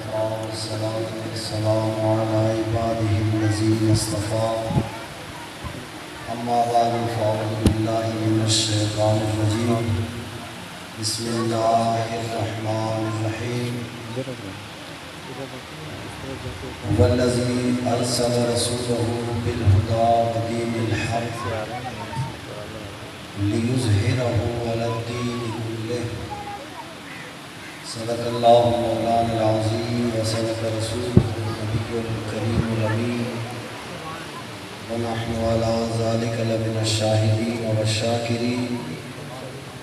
وكفى والصلاة والسلام على عباده الذين اصطفى أما بعد فأعوذ بالله من الشيطان الرجيم بسم الله الرحمن الرحيم هو الذي أرسل رسوله بالهدى ودين الحق ليظهره على الدين كله صدق الله مولانا العظيم وصدق رسوله النبي الكريم الأمين ونحن على ذلك لمن الشاهدين والشاكرين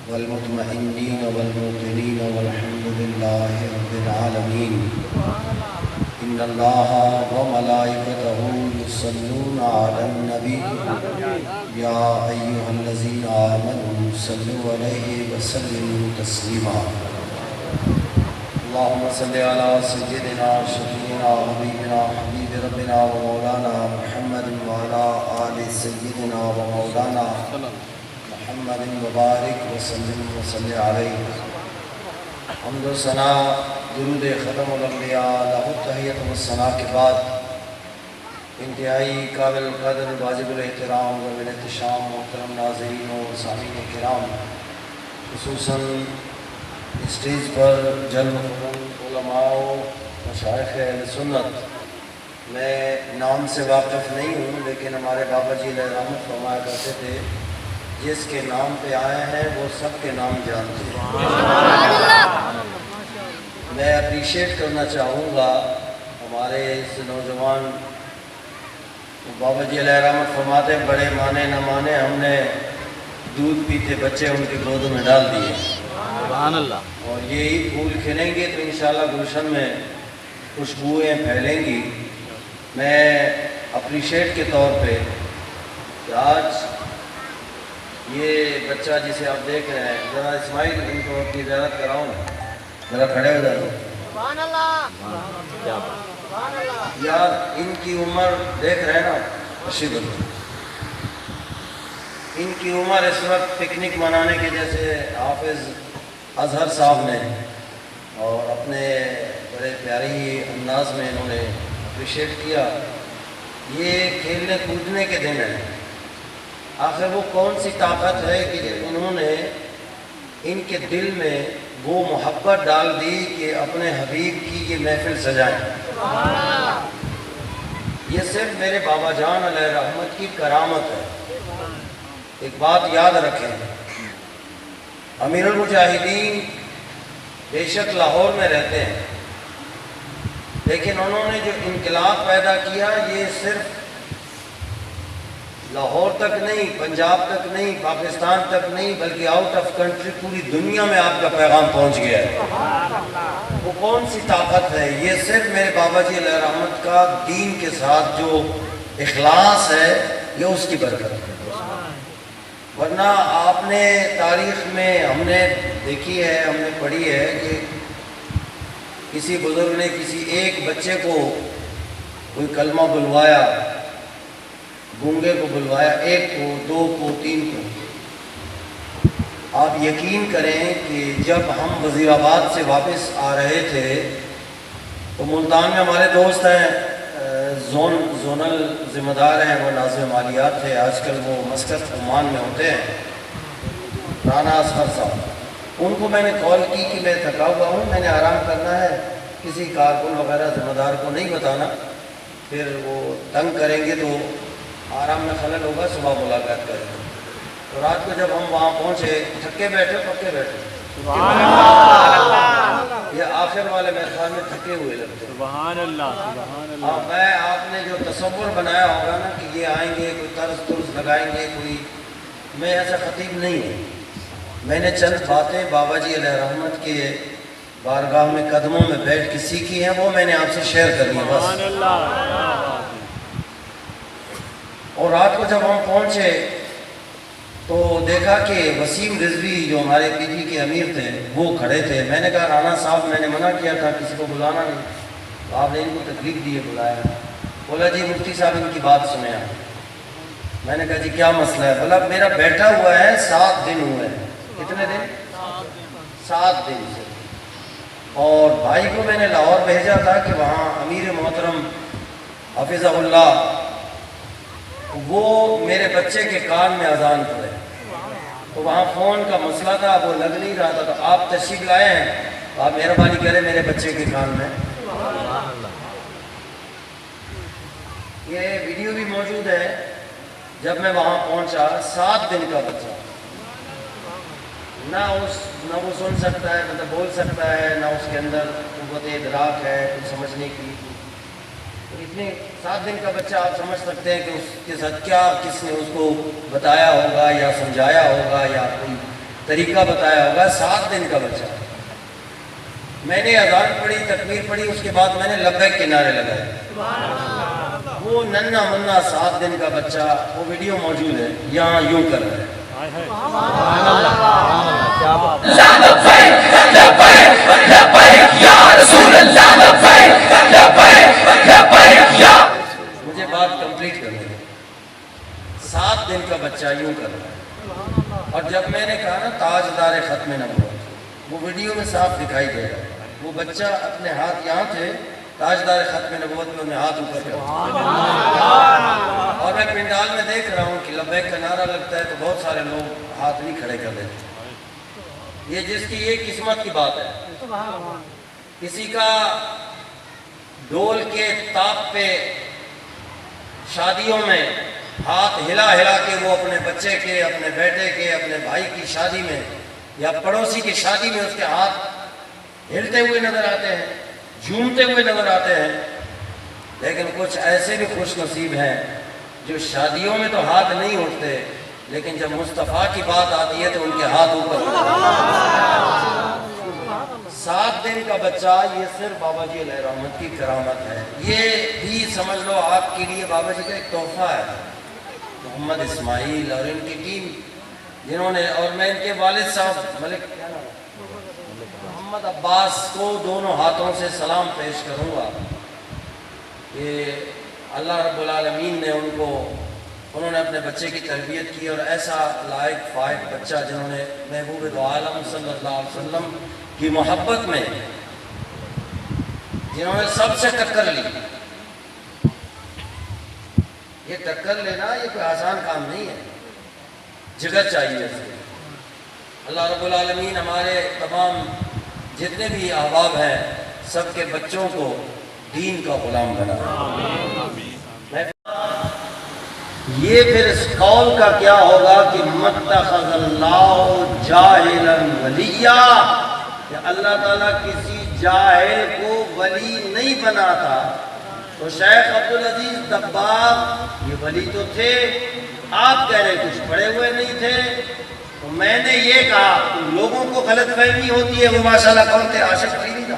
والمطمئنين والموقنين والحمد لله رب العالمين إن الله وملائكته يصلون على النبي يا أيها الذين آمنوا صلوا عليه وسلموا تسليما اللهم صل على سيدنا شفيعنا حبيبنا حبيب ربنا ومولانا محمد وعلى آل سيدنا ومولانا محمد مبارک وسلم وصلی علیہ. حمد و ثنا درود ختم الانبیاء لہ التحیت والثناء کے بعد انتہائی قابل قدر واجب الاحترام و الاحتشام محترم ناظرین و سامعین کرام، خصوصاً اسٹیج پر جلوہ فکر علماء و مشائخ اہل سنت. میں نام سے واقف نہیں ہوں، لیکن ہمارے بابا جی علیہ رحمت فرمایا کرتے تھے جس کے نام پہ آئے ہیں وہ سب کے نام جانتے ہیں. میں اپریشیٹ کرنا چاہوں گا ہمارے اس نوجوان بابا جی علیہ رحمت فرماتے ہیں بڑے مانے نہ مانے ہم نے دودھ پیتے بچے ان کی گودوں میں ڈال دیے. سبحان اللہ. اور یہی پھول کھلیں گے تو انشاءاللہ گلشن میں خوشبوئیں پھیلیں گی. میں اپریشیٹ کے طور پہ کہ آج یہ بچہ جسے آپ دیکھ رہے ہیں، ذرا اسماعیل ان کو اپنی زیارت کراؤں، ذرا کھڑے ہو جاؤ. یار ان کی عمر دیکھ رہے ہیں نا، ان کی عمر اس وقت پکنک منانے کے جیسے حافظ اظہر صاحب نے، اور اپنے بڑے پیاری انداز میں انہوں نے اپریشیٹ کیا. یہ کھیلنے کودنے کے دن ہیں. آخر وہ کون سی طاقت ہے کہ انہوں نے ان کے دل میں وہ محبت ڈال دی کہ اپنے حبیب کی یہ محفل سجائیں. یہ صرف میرے بابا جان علیہ رحمت کی کرامت ہے. ایک بات یاد رکھیں، امیر المجاہدین بے شک لاہور میں رہتے ہیں، لیکن انہوں نے جو انقلاب پیدا کیا یہ صرف لاہور تک نہیں، پنجاب تک نہیں، پاکستان تک نہیں، بلکہ آؤٹ آف کنٹری پوری دنیا میں آپ کا پیغام پہنچ گیا ہے. وہ کون سی طاقت ہے؟ یہ صرف میرے بابا جی علیہ رحمت کا دین کے ساتھ جو اخلاص ہے، یہ اس کی برکت ہے. ورنہ آپ نے تاریخ میں ہم نے دیکھی ہے، ہم نے پڑھی ہے کہ کسی بزرگ نے کسی ایک بچے کو کوئی کلمہ بلوایا، گونگے کو بلوایا، ایک کو، دو کو، تین کو. آپ یقین کریں کہ جب ہم وزیر آباد سے واپس آ رہے تھے تو ملتان میں ہمارے دوست ہیں، زونل ذمہ دار ہیں، وہ ناظم مالیات تھے، آج کل وہ مسقط عمان میں ہوتے ہیں، رانا اصغر صاحب. ان کو میں نے کال کی کہ میں تھکا ہوا ہوں، میں نے آرام کرنا ہے، کسی کارکن وغیرہ ذمہ دار کو نہیں بتانا، پھر وہ تنگ کریں گے تو آرام میں خلل ہوگا، صبح ملاقات کریں گے. تو رات کو جب ہم وہاں پہنچے، تھکے بیٹھے پکے بیٹھے، یہ آخر والے میرے خیال میں تھکے ہوئے لگتے. سبحان اللہ سبحان اللہ. میں آپ نے جو تصور بنایا ہوگا نا کہ یہ آئیں گے، کوئی طرز لگائیں گے، کوئی، میں ایسا خطیب نہیں ہوں. میں نے چند باتیں بابا جی علیہ رحمت کے بارگاہ میں قدموں میں بیٹھ کے سیکھی ہیں، وہ میں نے آپ سے شیئر کرنی ہے بس. اور رات کو جب ہم پہنچے تو دیکھا کہ وسیم رضوی جو ہمارے پی جی کے امیر تھے وہ کھڑے تھے. میں نے کہا رانا صاحب میں نے منع کیا تھا کسی کو بلانا نہیں، تو آپ نے ان کو تکلیف دی ہے بلایا. بولا جی مفتی صاحب ان کی بات سنیں. میں نے کہا جی کیا مسئلہ ہے؟ بولا میرا بیٹھا ہوا ہے 7 دن ہوئے ہیں. کتنے دن؟ 7 دن سے. اور بھائی کو میں نے لاہور بھیجا تھا کہ وہاں امیر محترم حفظہ اللہ وہ میرے بچے کے کان میں اذان پڑے، تو وہاں فون کا مسئلہ تھا، وہ لگ نہیں رہا تھا، تو آپ تشریف لائے ہیں، تو آپ مہربانی کریں میرے بچے کے کان میں۔ یہ ویڈیو بھی موجود ہے، جب میں وہاں پہنچا 7 دن کا بچہ، نہ وہ سن سکتا ہے، مطلب بول سکتا ہے، نہ اس کے اندر قوت ادراک ہے کچھ سمجھنے کی، اتنے 7 دن کا بچہ آپ سمجھ سکتے ہیں کہ اس کے ساتھ کیا کس نے اس کو بتایا ہوگا یا سمجھایا ہوگا یا کوئی طریقہ بتایا ہوگا۔ 7 دن کا بچہ، میں نے اذان پڑھی، تکبیر پڑھی، اس کے بعد میں نے لبیک کے نعرے لگائے۔ وہ ننھا منا 7 دن کا بچہ، وہ ویڈیو موجود ہے، یہاں یوں کر رہا ہے۔ مجھے بات کمپلیٹ کرنے دیں۔ 7 دن کا بچہ یوں کر رہا ہے، اور جب میں نے کہا نا تاجدار ختم نبوت، وہ ویڈیو میں صاف دکھائی دے رہا ہے، وہ بچہ اپنے ہاتھ یہاں تھے، تاجدار ختم نبوت میں انہیں ہاتھ اوپر کر، اور میں پنڈال میں دیکھ رہا ہوں کہ لبیک کا نعرہ لگتا ہے تو بہت سارے لوگ ہاتھ نہیں کھڑے کر دیتے۔ یہ جس کی یہ قسمت کی بات ہے، کسی کا ڈول کے تاپ پہ شادیوں میں ہاتھ ہلا ہلا کے وہ اپنے بچے کے، اپنے بیٹے کے، اپنے بھائی کی شادی میں یا پڑوسی کی شادی میں اس کے ہاتھ ہلتے ہوئے نظر آتے ہیں، جھومتے ہوئے نظر آتے ہیں، لیکن کچھ ایسے بھی خوش نصیب ہیں جو شادیوں میں تو ہاتھ نہیں اٹھتے، لیکن جب مصطفیٰ کی بات آتی ہے تو ان کے ہاتھ اوپر اٹھتے ہیں۔ 7 دن کا بچہ، یہ صرف بابا جی علیہ رحمت کی کرامت ہے۔ یہ بھی سمجھ لو آپ کے لیے بابا جی کا ایک تحفہ ہے، محمد اسماعیل اور ان کی ٹیم جنہوں نے، اور میں ان کے والد صاحب ملک محمد عباس کو دونوں ہاتھوں سے سلام پیش کروں گا کہ اللہ رب العالمین نے انہوں نے اپنے بچے کی تربیت کی، اور ایسا لائق فائق بچہ جنہوں نے محبوب دو عالم صلی اللہ علیہ وسلم کی محبت میں، جنہوں نے سب سے ٹکر لی۔ یہ ٹکر لینا یہ کوئی آسان کام نہیں ہے، جگر چاہیے اسے۔ اللہ رب العالمین ہمارے تمام جتنے بھی احباب ہیں سب کے بچوں کو دین کا غلام بنا۔ یہ پھر اس قول کا کیا ہوگا کہ متخذ اللہ جاہلا ولیہ، کہ اللہ تعالیٰ کسی جاہل کو ولی نہیں بناتا۔ تو شیخ عبدالعزیز دباغ یہ ولی تو تھے، آپ کہہ رہے کچھ پڑھے ہوئے نہیں تھے، تو میں نے یہ کہا لوگوں کو غلط فہمی ہوتی ہے، وہ ماشاءاللہ کون تھے؟ عاشق علی نہیں تھا،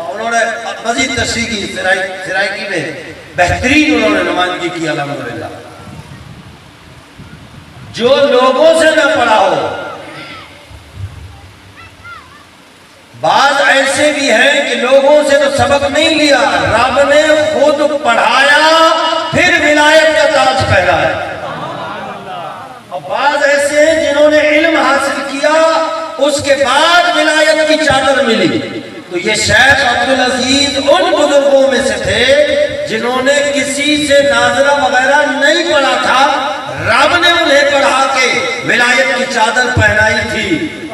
انہوں نے مزید تشریح کی، سرائکی میں بہترین انہوں نے نمائندگی کی الحمدللہ۔ جو لوگوں سے نہ پڑھا ہو، بعض ایسے بھی ہیں کہ لوگوں سے تو سبق نہیں لیا، رب نے خود پڑھایا پھر ولایت کا تاج پہنایا، اور بعض ایسے ہیں جنہوں نے علم حاصل کیا اس کے بعد ولایت کی چادر ملی۔ تو یہ شیخ عبدالعزیز ان بزرگوں میں سے تھے جنہوں نے کسی سے ناظرہ وغیرہ نہیں پڑھا تھا، رب نے انہیں پڑھا کے ولایت کی چادر پہنائی تھی۔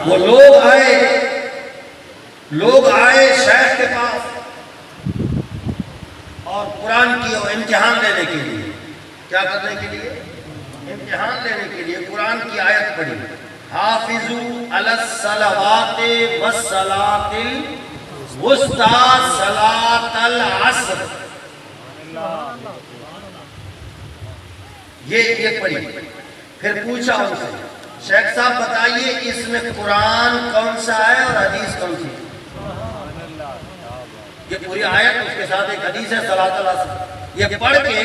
وہ لوگ آئے شیخ کے پاس اور قرآن کی امتحان لینے کے لیے، کیا کرنے کے لیے؟ امتحان لینے کے لیے قرآن کی آیت پڑھی، حافظوا علی الصلوات والصلاۃ الوسطی صلاۃ العصر، یہ پڑھی۔ پھر پوچھا ان سے، شیخ صاحب بتائیے اس میں قرآن کون سا ہے اور حدیث کون سی؟ یہ پوری آیت، اس کے ساتھ ایک حدیث ہے صلاۃ العصر، یہ پڑھ کے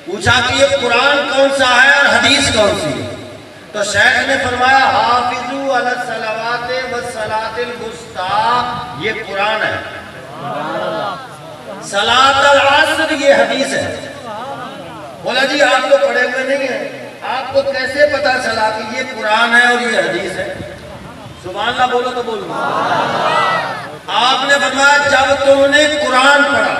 پوچھا کہ یہ قرآن کون سا ہے اور حدیث کون سی ہے؟ تو شیخ نے فرمایا حافظوا علی الصلوات والصلاۃ الوسطی، یہ قرآن ہے، صلاۃ العصر یہ حدیث ہے۔ بولا جی آپ تو پڑھے ہوئے نہیں ہیں، آپ کو کیسے پتا چلا کہ یہ قرآن ہے اور یہ حدیث ہے؟ سبحان اللہ بولو تو بولو۔ آپ نے فرمایا جب تم نے قرآن پڑھا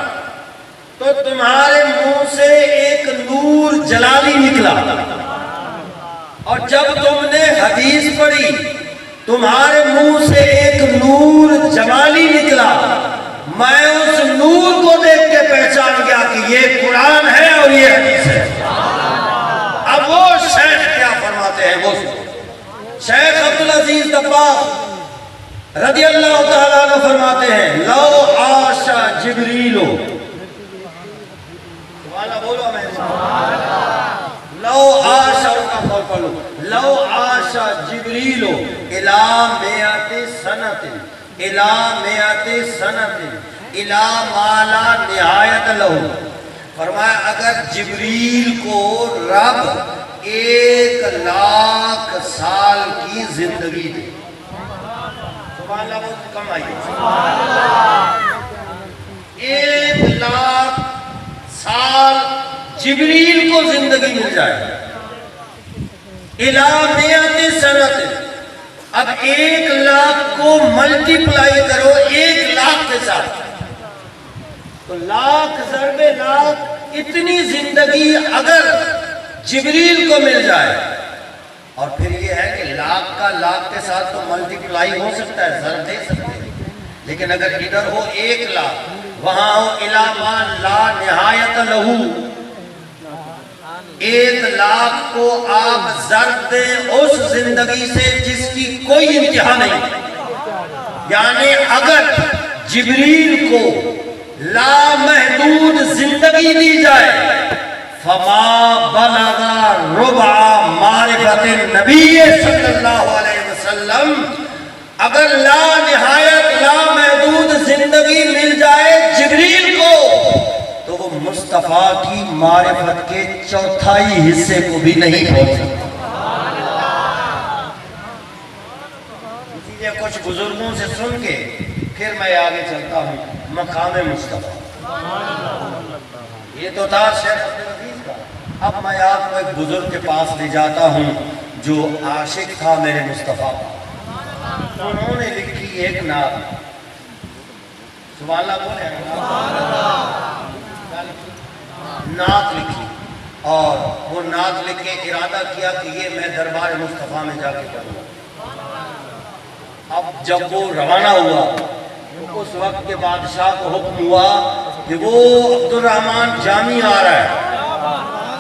تو تمہارے منہ سے ایک نور جلالی نکلا، اور جب تم نے حدیث پڑھی تمہارے منہ سے ایک نور جمالی نکلا۔ میں اس نور کو دیکھ کے پہچان گیا کہ یہ قرآن ہے اور یہ حدیث ہے۔ اب وہ شیخ کیا فرماتے ہیں، وہ شیخ عبدالعزیز دباغ رضی اللہ تعالیٰ عنہ فرماتے ہیں لو عاش جبریل، بولو میں لو عاش، لو عاش جبریل الی مئات سنۃ الی مئات سنۃ الی ما لا نہایت لہ، فرمایا اگر جبریل کو رب 1,00,000 سال کی زندگی دے، سبحان اللہ، بہت کم آئی، 1,00,000 سال جبریل کو زندگی مل جائے، الی مئات سنۃ، اب 1,00,000 کو ملٹیپلائی کرو 1,00,000 کے ساتھ، تو 1,00,000 ضرب 1,00,000 اتنی زندگی اگر جبریل کو مل جائے، اور پھر یہ ہے کہ 1,00,000 کا 1,00,000 کے ساتھ تو ملٹیپلائی ہو سکتا ہے، ضرب دے سکتے ہیں، لیکن اگر ادھر ہو 1,00,000 وہاں ہو الی ما لا نہایت لہ، 1,00,000 کو آپ ضرب دیں اس زندگی سے جس کی کوئی انتہا نہیں، یعنی اگر جبریل کو لامحدود زندگی دی جائے، فما بلغ ربع معرفت النبی صلی اللہ علیہ وسلم، اگر لا نہایت لامحدود زندگی مل جائے جبریل کو تو وہ مصطفیٰ کی معرفت کے 1/4 حصے کو بھی نہیں پہنچ سکتا۔ کچھ بزرگوں سے سن کے پھر میں آگے چلتا ہوں مقام مصطفیٰ، یہ تو تھا شیخ عبدالعزیز کا۔ اب میں آپ کو ایک بزرگ کے پاس لے جاتا ہوں جو عاشق تھا میرے مصطفیٰ کا، انہوں نے لکھی ایک نعت، سبحان اللہ بولے، نعت لکھی، اور وہ نعت لکھ کے ارادہ کیا کہ یہ میں دربار مصطفیٰ میں جا کے پڑھوں۔ اب جب وہ روانہ ہوا تو اس وقت کے بادشاہ کو حکم ہوا کہ وہ عبد الرحمن جامی آ رہا ہے،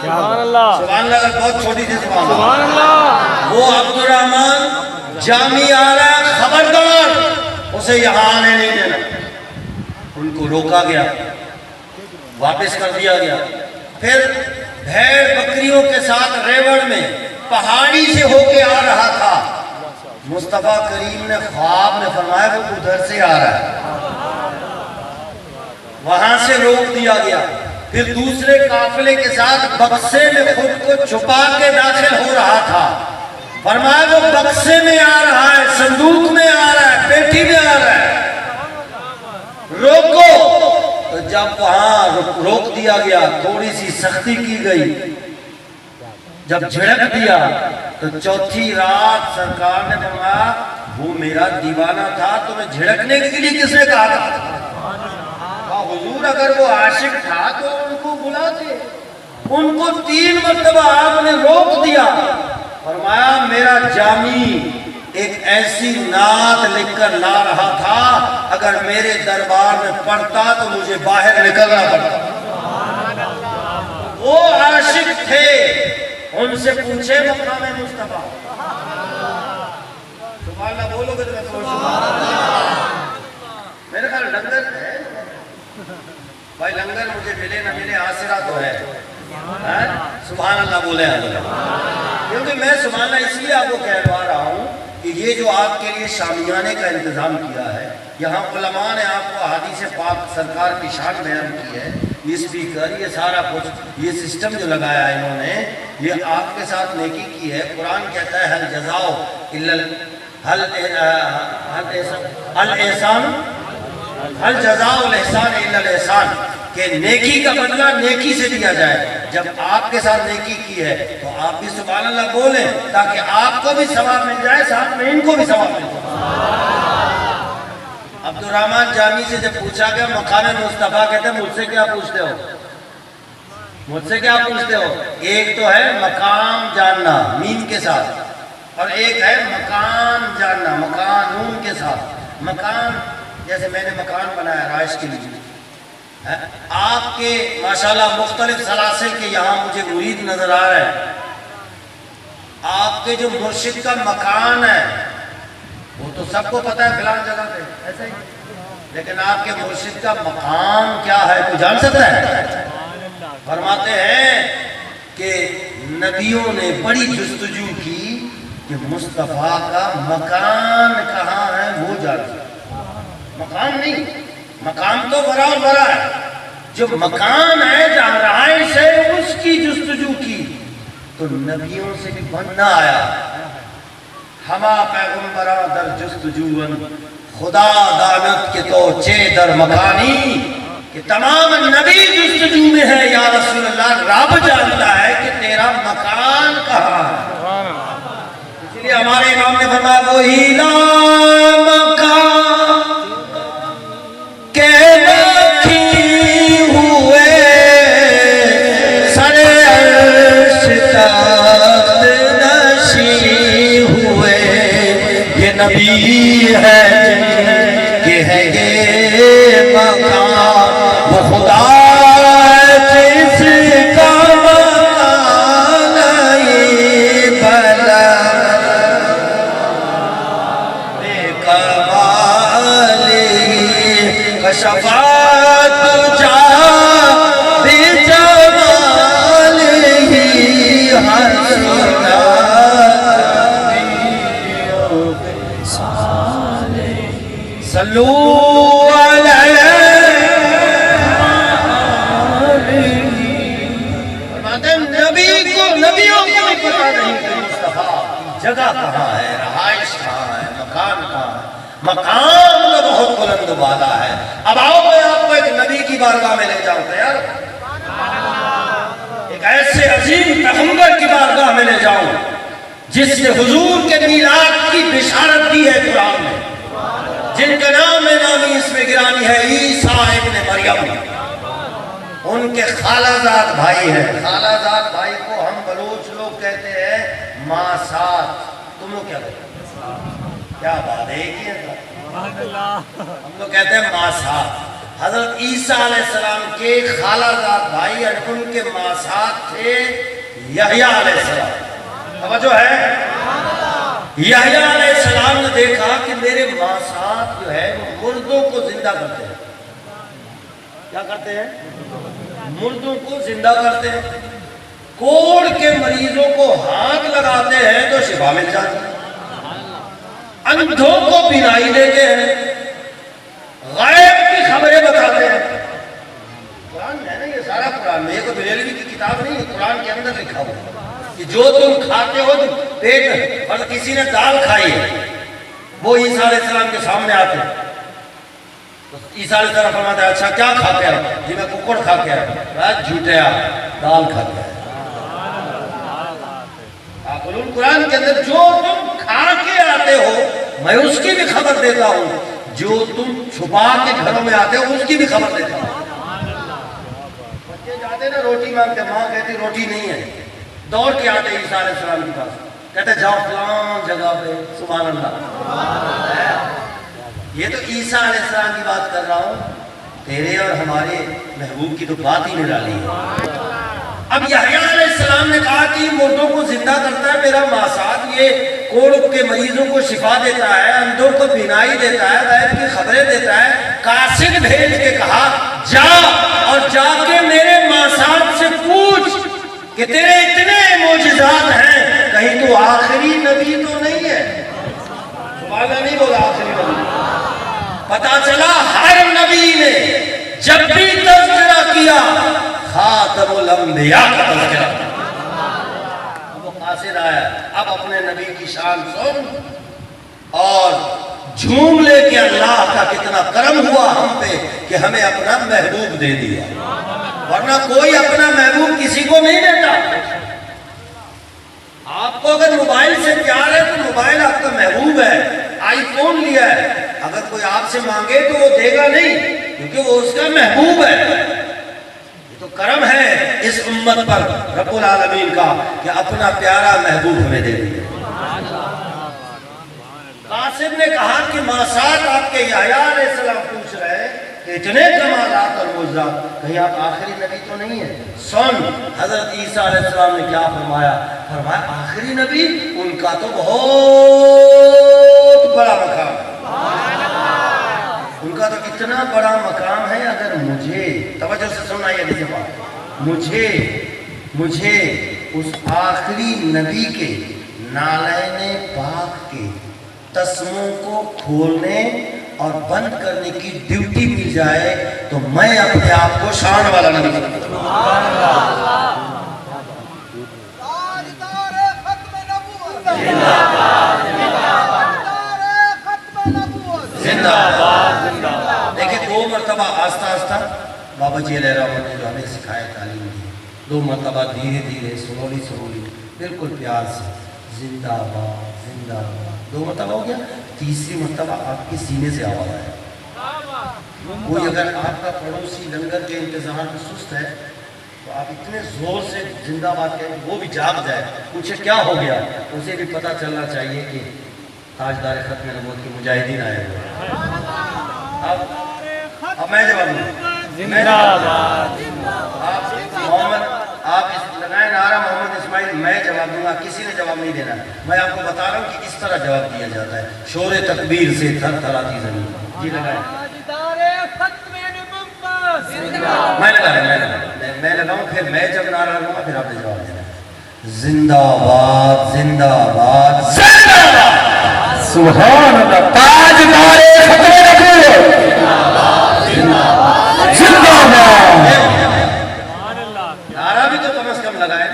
سبحان اللہ، سبحان اللہ، بہت چھوٹی سی سبحان اللہ، وہ عبد الرحمن جامی آ رہا ہے، خبردار اسے یہاں آنے نہیں دینا۔ ان کو روکا گیا، واپس کر دیا گیا، پھر بھیڑ بکریوں کے ساتھ ریوڑ میں پہاڑی سے ہو کے آ رہا تھا، مصطفیٰ کریم نے خواب میں فرمایا وہ ادھر سے آ رہا ہے، وہاں سے روک دیا گیا، پھر دوسرے قافلے کے ساتھ بکسے میں خود کو چھپا کے داخل ہو رہا تھا، فرمایا وہ بکسے میں آ رہا ہے، صندوق میں آ رہا ہے، پیٹی میں آ رہا ہے، روکو۔ تو جب وہاں روک دیا گیا، تھوڑی سی سختی کی گئی، جب جھڑک دیا تو 4تھی رات سرکار نے فرمایا وہ میرا دیوانہ تھا، تمہیں جھڑکنے کے لیے کس نے کہا تھا؟ حضور اگر وہ عاشق تھا تو ان کو بلاتے، ان کو 3 مرتبہ آپ نے روک دیا، فرمایا میرا جامی ایک ایسی نعت لکھ کر لا رہا تھا، اگر میرے دربار میں پڑھتا تو مجھے باہر نکلنا پڑتا۔ وہ عاشق تھے، ان سے پوچھے مقام مصطفیٰ، سبحان اللہ بولو گے تو میں سبحان اللہ، میرے خیال لنگر ہے بھائی، لنگر مجھے ملے نہ ملے آسرا تو ہے، سبحان اللہ بولے ہیں، کیونکہ میں سبحان اللہ اس لیے آپ کو کہلوا رہا ہوں کہ یہ جو آپ کے لیے شامیانے کا انتظام کیا ہے، یہاں علماء نے آپ کو احادیث پاک سرکار کی شان بیان کی ہے، یہ سپیکر، یہ سارا کچھ، یہ سسٹم جو لگایا ہے انہوں نے، یہ آپ کے ساتھ نیکی کی ہے۔ قرآن کہتا ہے حل جزاؤ حل جزاء الاحسان الا الاحسان، کہ نیکی کا بدلہ نیکی سے دیا جائے۔ جب آپ کے ساتھ نیکی کی ہے تو آپ بھی سبحان اللہ بولیں تاکہ آپ کو بھی ثواب مل جائے، ساتھ میں ان کو بھی ثواب مل جائے۔ عبد الرحمن جامی سے جب پوچھا گیا مقام مصطفیٰ، کہتے ہیں مجھ سے کیا پوچھتے ہو، مجھ سے کیا پوچھتے ہو؟ ایک تو ہے مقام جاننا میم کے ساتھ، اور ایک ہے مکان جاننا مکان نون کے ساتھ۔ مکان جیسے میں نے مکان بنایا رہائش کے لیے، آپ کے ماشاءاللہ مختلف سلاسل کے یہاں مجھے مرید نظر آ رہے ہیں، آپ کے جو مرشد کا مکان ہے وہ تو سب کو پتا ہے فلان جگہ پہ ایسا ہی، لیکن آپ کے مرشد کا مقام کیا ہے کوئی جان سکتا ہے؟ فرماتے ہیں کہ نبیوں نے بڑی جستجو کی کہ مصطفیٰ کا مکان کہاں ہے وہ جان، مقام نہیں، مقام تو بڑا اور بڑا ہے، جو مکان ہے جہاں رہائش ہے اس کی جستجو کی، تو نبیوں سے بھی بننا آیا۔ ہما پیغمبرا در جستجوان خدا دانت کے تو چے در مکانی، کہ تمام نبی جستجو میں ہے یا رسول اللہ، رب جانتا ہے کہ تیرا مکان کہاں ہے۔ اس لیے ہمارے امام نے فرمایا وہی لا مکان کے رکھی ہوئے سر عرش تخت نشی ہوئے، یہ نبی ہے کہ ہے یہ مکان وہ خدا جس کا مکان نہیں بلا بے کمالی شفاعت جا بجمالہ حسنا صلو علیہ۔ نبیوں کو بھی پتا نہیں کہ مصطفیٰ کی جگہ کہاں ہے، رہائش کہاں ہے، مکان کہاں ہے۔ مقام تو بہت بلند بالا ہے۔ اب آؤ میں آپ کو ایک نبی کی بارگاہ میں لے جاؤں، تیار؟ ایک ایسے عظیم پیغمبر کی بارگاہ میں لے جاؤں جس نے حضور کے میلاد کی بشارت دی ہے قرآن میں، جن کا نام نامی اس میں گرامی ہے عیسیٰ ابن مریم، ان کے خالہ زاد بھائی ہیں۔ خالہ زاد بھائی کو ہم بلوچ لوگ کہتے ہیں ماسات، تم لوگ کیا کہتے ہیں؟ کیا بات ہے ایک ہی ہے، ہم لوگ کہتے ہیں ماسات۔ حضرت عیسیٰ علیہ السلام کے خالہ زاد بھائی، ان کے ماسات تھے یحییٰ علیہ السلام۔ توجہ ہے؟ یحییٰ علیہ السلام نے دیکھا کہ میرے ماسات جو ہے وہ مردوں کو زندہ کرتے ہیں۔ کیا کرتے ہیں؟ مردوں کو زندہ کرتے ہیں، کوڑ کے مریضوں کو ہاتھ لگاتے ہیں تو شفا مل جاتی ہے، اندھوں کو بینائی دیتے ہیں، غیب کی خبریں بتاتے ہیں۔ قرآن ہے نا، یہ سارا قرآن میں، یہ کوئی بریلوی کی کتاب نہیں ہے، قرآن کے اندر لکھا ہوا کہ جو تم کھاتے ہو پیٹ، اور کسی نے دال کھائی ہے وہ عیسیٰ علیہ السلام کے سامنے آتے ہیں، عیسیٰ علیہ السلام فرماتا ہے اچھا کیا کھاتے ہیں؟ جی میں ککڑ کھا کے آیا، جھوٹے دال کھا کے آیا۔ قرآن کے اندر جو تم کھا کے آتے ہو میں اس کی بھی خبر دیتا ہوں، جو تم چھپا کے گھروں میں آتے ہو اس کی بھی خبر دیتا ہوں۔ بچے جاتے نا روٹی مانگتے، ماں کہتی روٹی نہیں ہے، دوڑ کے آتے عیسیٰ علیہ السلام کے پاس، کہتے جاؤ فلان جگہ پہ، سبحان اللہ۔ یہ تو عیسیٰ علیہ السلام کی بات کر رہا ہوں، تیرے اور ہمارے محبوب کی تو بات ہی نرالی ہے۔ اب یحییٰ علیہ السلام نے کہا کہ مردوں کو زندہ کرتا ہے میرا ماسات، یہ کوڑ کے مریضوں کو شفا دیتا ہے، اندھوں کو بینائی دیتا ہے، غیب کی خبریں دیتا ہے۔ قاصد بھیج کے کہا جا اور جا کے میرے ماسات سے پوچھ کہ تیرے اتنے معجزات ہیں، کہیں تو آخری نبی تو نہیں ہے؟ سبحان اللہ نہیں بولا آخری نبی۔ پتا چلا ہر نبی نے جب بھی تذکرہ کیا خاتم الانبیاء کا تذکرہ، اب وہ قاصد آیا، اب اپنے نبی کی شان سن اور جھوم لے کہ اللہ کا کتنا کرم ہوا ہم پہ کہ ہمیں اپنا محبوب دے دیا، ورنہ کوئی اپنا محبوب کسی کو نہیں دیتا۔ آپ کو اگر موبائل سے پیار ہے تو موبائل آپ کا محبوب ہے، آئی فون لیا ہے، اگر کوئی آپ سے مانگے تو وہ دے گا نہیں، کیونکہ وہ اس کا محبوب ہے۔ یہ تو کرم ہے اس امت پر رب العالمین کا کہ اپنا پیارا محبوب ہمیں دے دیا۔ قاسم نے کہا کہ ماسات آپ کے یحییٰ علیہ السلام پوچھ رہے ہیں کہ اتنے کمالات اور معجزات، کہیں آپ آخری نبی تو نہیں ہیں؟ سن حضرت عیسیٰ علیہ السلام نے کیا فرمایا؟ فرمایا آخری نبی ان کا تو بہت بڑا مقام ہے، ان کا تو اتنا بڑا مقام ہے، اگر مجھے توجہ سے سننا یہ حدیث پاک، مجھے اس آخری نبی کے نالین پاک کے تسموں کو کھولنے اور بند کرنے کی ڈیوٹی مل جائے تو میں اپنے آپ کو شان والا نبی سمجھتا ہوں۔ دیکھیں 2 مرتبہ آہستہ آہستہ بابا جی علیہ رحمت نے جو ہمیں سکھائے تعلیم دی، 2 مرتبہ دھیرے دھیرے سلولی بالکل پیار سے زندہ باد زندہ باد، 2 مرتبہ ہو گیا، تیسری مرتبہ آپ کے سینے سے آواز آئے۔ کوئی اگر آپ کا پڑوسی لنگر کے انتظار میں سست ہے تو آپ اتنے زور سے زندہ باد کہیں وہ بھی جاگ جائے، پوچھے کیا ہو گیا، اسے بھی پتہ چلنا چاہیے کہ تاجدار ختم نبوت کے مجاہدین آئے ہوئے۔ اب میں جواب دوں، آپ لگائیں نعرہ محمد اسماعیل، میں جواب دوں گا، کسی نے جواب نہیں دینا۔ میں آپ کو بتا رہا ہوں کہ اس طرح جواب دیا جاتا ہے، شور تکبیر سے تھر تھراتی زمین۔ جی لگائیں، میں لگاؤں، پھر میں جب نعرہ لگاؤں گا پھر آپ نے جواب دینا۔ زندہ باد زندہ باد زندہ باد، سبحان اللہ، تاجدار ختم نبوت، زندہ باد۔ نعرہ بھی تو کم از کم لگائے،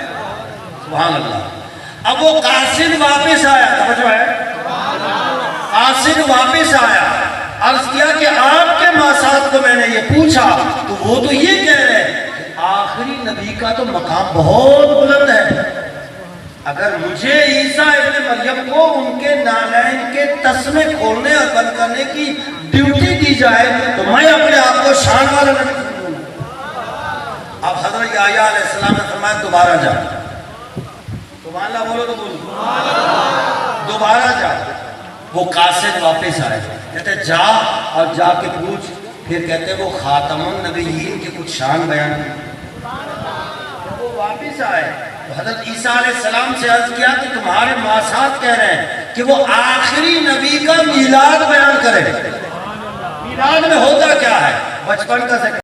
سبحان اللہ۔ اب وہ قاسم واپس آیا، توجہ ہے، قاسم واپس آیا، عرض کیا کہ آپ کے ماسات کو میں نے یہ پوچھا تو وہ تو یہ کہہ رہے ہیں کہ آخری نبی کا تو مقام بہت بلند ہے، اگر مجھے عیسیٰ ابن مریم کو ان کے نالین کے تسمے کھولنے اور بند کرنے کی ڈیوٹی دی جائے تو میں اپنے آپ کو شان والا نبی سمجھوں گا۔ اب حضرت یحییٰ علیہ السلام نے فرمایا دوبارہ جا، سبحان اللہ بولو تو بولو، دوبارہ جا۔ وہ قاصد واپس آئے، کہتے جا اور جا کے پوچھ، پھر کہتے وہ خاتم النبیین کی کچھ شان بیان کی۔ وہ واپس آئے تو حضرت عیسیٰ علیہ السلام سے عرض کیا کہ تمہارے ماسات کہہ رہے ہیں کہ وہ آخری نبی کا میلاد بیان کرے۔ میلاد میں ہوتا کیا ہے؟ بچپن کا ذکر